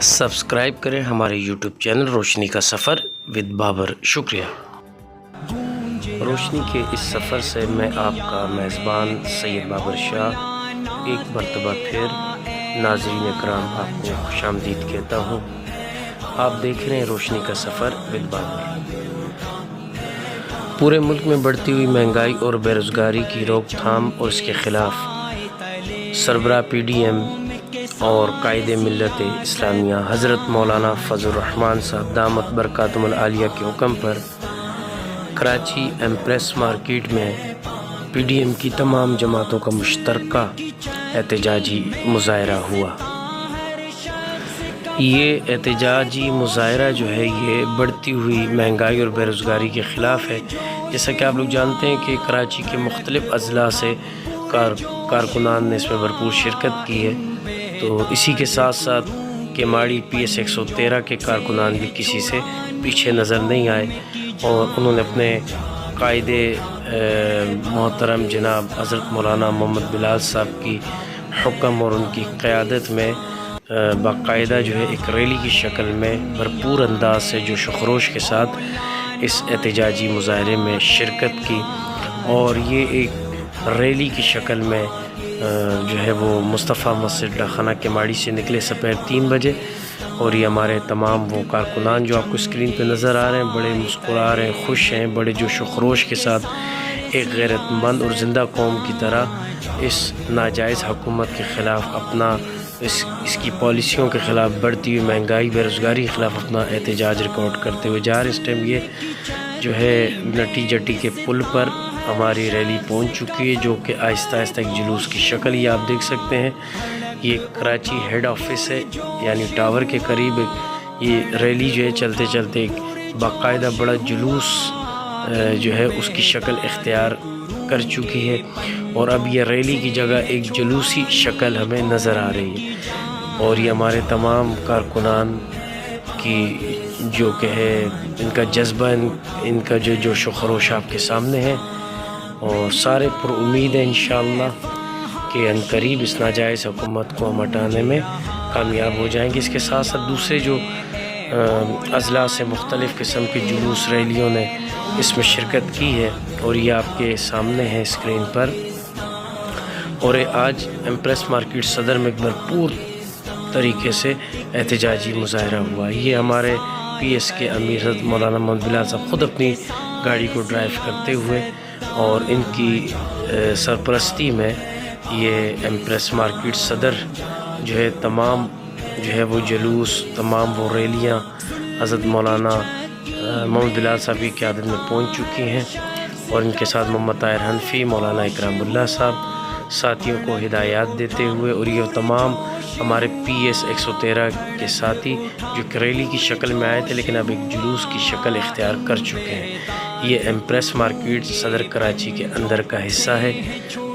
Subscribe کریں ہمارے YouTube channel روشنی کا سفر ود بابر۔ شکریہ۔ روشنی کے اس سفر سے میں آپ کا میزبان سید بابر شاہ ایک مرتبہ پھر ناظرین اکرام آپ کو خوش آمدید کہتا ہوں۔ آپ دیکھ رہے ہیں روشنی کا سفر ود بابر۔ پورے ملک میں بڑھتی ہوئی مہنگائی اور بے روزگاری کی روک تھام اور اس کے خلاف سربراہ پی ڈی ایم اور قائد ملت اسلامیہ حضرت مولانا فضل الرحمان صاحب دامت برکاتہم العالیہ کے حکم پر کراچی ایمپریس مارکیٹ میں پی ڈی ایم کی تمام جماعتوں کا مشترکہ احتجاجی مظاہرہ ہوا۔ یہ احتجاجی مظاہرہ جو ہے یہ بڑھتی ہوئی مہنگائی اور بے روزگاری کے خلاف ہے۔ جیسا کہ آپ لوگ جانتے ہیں کہ کراچی کے مختلف اضلاع سے کارکنان نے اس میں بھرپور شرکت کی ہے، تو اسی کے ساتھ ساتھ کیماڑی پی ایس 113 کے کارکنان بھی کسی سے پیچھے نظر نہیں آئے، اور انہوں نے اپنے قائد محترم جناب حضرت مولانا محمد بلال صاحب کی حکم اور ان کی قیادت میں باقاعدہ جو ہے ایک ریلی کی شکل میں بھرپور انداز سے جوش و خروش کے ساتھ اس احتجاجی مظاہرے میں شرکت کی، اور یہ ایک ریلی کی شکل میں جو ہے وہ مصطفیٰ مسجد ڈاکخانہ کیماڑی سے نکلے سپہر 3 بجے، اور یہ ہمارے تمام وہ کارکنان جو آپ کو اسکرین پہ نظر آ رہے ہیں بڑے مسکرا رہے ہیں، خوش ہیں، بڑے جوش و خروش کے ساتھ ایک غیرت مند اور زندہ قوم کی طرح اس ناجائز حکومت کے خلاف اپنا اس کی پالیسیوں کے خلاف بڑھتی ہوئی مہنگائی بے روزگاری کے خلاف اپنا احتجاج ریکارڈ کرتے ہوئے جا رہے ہیں۔ اس ٹائم یہ جو ہے نٹی جٹی کے پل پر ہماری ریلی پہنچ چکی ہے، جو کہ آہستہ آہستہ ایک جلوس کی شکل یہ آپ دیکھ سکتے ہیں۔ یہ کراچی ہیڈ آفس ہے، یعنی ٹاور کے قریب یہ ریلی جو ہے چلتے چلتے ایک باقاعدہ بڑا جلوس جو ہے اس کی شکل اختیار کر چکی ہے، اور اب یہ ریلی کی جگہ ایک جلوسی شکل ہمیں نظر آ رہی ہے، اور یہ ہمارے تمام کارکنان کی جو کہ ہے ان کا جذبہ، ان کا جو جوش و خروش آپ کے سامنے ہے، اور سارے پر امید ہیں انشاءاللہ کہ عنقریب اس ناجائز حکومت کو ہم ہٹانے میں کامیاب ہو جائیں گے۔ اس کے ساتھ ساتھ دوسرے جو اضلاع سے مختلف قسم کے جلوس ریلیوں نے اس میں شرکت کی ہے، اور یہ آپ کے سامنے ہے اسکرین پر، اور آج ایمپریس مارکیٹ صدر میں بھرپور طریقے سے احتجاجی مظاہرہ ہوا۔ یہ ہمارے پی ایس کے امیر حضرت مولانا محمد بلال صاحب خود اپنی گاڑی کو ڈرائیو کرتے ہوئے اور ان کی سرپرستی میں یہ ایمپریس مارکیٹ صدر جو ہے تمام جو ہے وہ جلوس، تمام وہ ریلیاں حضرت مولانا محمد بلال صاحب کی قیادت میں پہنچ چکی ہیں، اور ان کے ساتھ محمد طاہر حنفی، مولانا اکرام اللہ صاحب ساتھیوں کو ہدایات دیتے ہوئے، اور یہ تمام ہمارے پی ایس 113 کے ساتھی جو ریلی کی شکل میں آئے تھے لیکن اب ایک جلوس کی شکل اختیار کر چکے ہیں۔ یہ ایمپریس مارکیٹ صدر کراچی کے اندر کا حصہ ہے،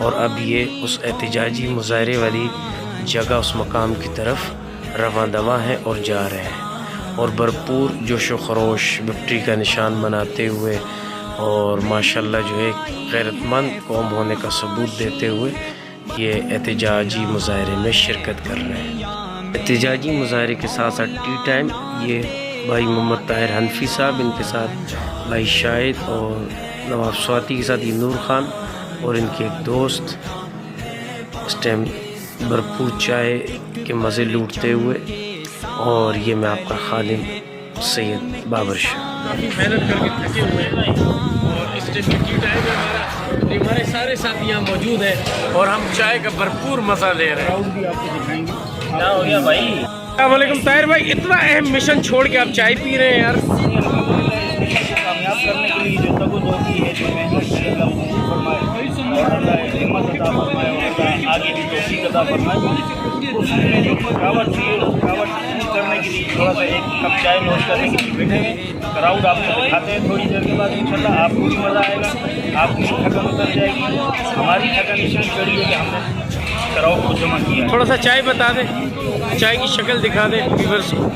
اور اب یہ اس احتجاجی مظاہرے والی جگہ، اس مقام کی طرف رواں دواں ہے اور جا رہے ہیں، اور بھرپور جوش و خروش وکٹری کا نشان مناتے ہوئے اور ماشاءاللہ جو ہے غیرت مند قوم ہونے کا ثبوت دیتے ہوئے یہ احتجاجی مظاہرے میں شرکت کر رہے ہیں۔ احتجاجی مظاہرے کے ساتھ ساتھ ٹی ٹائم یہ بھائی محمد طاہر حنفی صاحب، ان کے ساتھ بھائی شاہد اور نواب سواتی کے ساتھ یہ نور خان اور ان کے ایک دوست اس ٹائم بھرپور چائے کے مزے لوٹتے ہوئے، اور یہ میں آپ کا خادم سید بابر شاہ کافی محنت کر کے تھکے ہوئے ہیں، اور اس ٹائم کی ٹی ٹائم ہے، ہمارے سارے ساتھی یہاں موجود ہیں اور ہم چائے کا بھرپور مزہ لے رہے ہیں۔ بھی آپ کو دکھائیں گے کیا ہو گیا بھائی۔ السلام علیکم طاہر بھائی، اتنا اہم مشن چھوڑ کے آپ چائے پی رہے ہیں یار۔ کامیاب کرنے کے لیے جو تگود ہوتی ہے، جو محنت ہے، اللہ قبول فرمائے اور اللہ ہمت عطا فرمائے اور اللہ آگے بھی توفیق عطا فرمائے۔ اس میں جو تھکاوٹ تھی، اس تھکاوٹ دور کرنے کے لیے تھوڑا سا ایک کپ چائے نوش کرنے کے لیے بیٹھے ہیں۔ کراؤڈ آپ کو دکھاتے ہیں تھوڑی دیر کے بعد، انشاءاللہ آپ کو بھی مزہ آئے گا، آپ کی تھکن اتر جائے گی، ہماری تھکن اس لیے چڑھی ہے کہ ہم نے کراؤڈ کو جمع کیا۔ تھوڑا سا چائے بتا دیں، چائے کی شکل دکھا دیں ویورز کو۔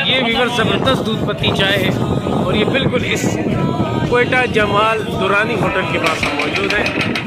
یہ ویورز زبردست دودھ پتی چائے ہے، اور یہ بالکل اس کوئٹہ جمال دورانی ہوٹل کے پاس ہم موجود ہیں۔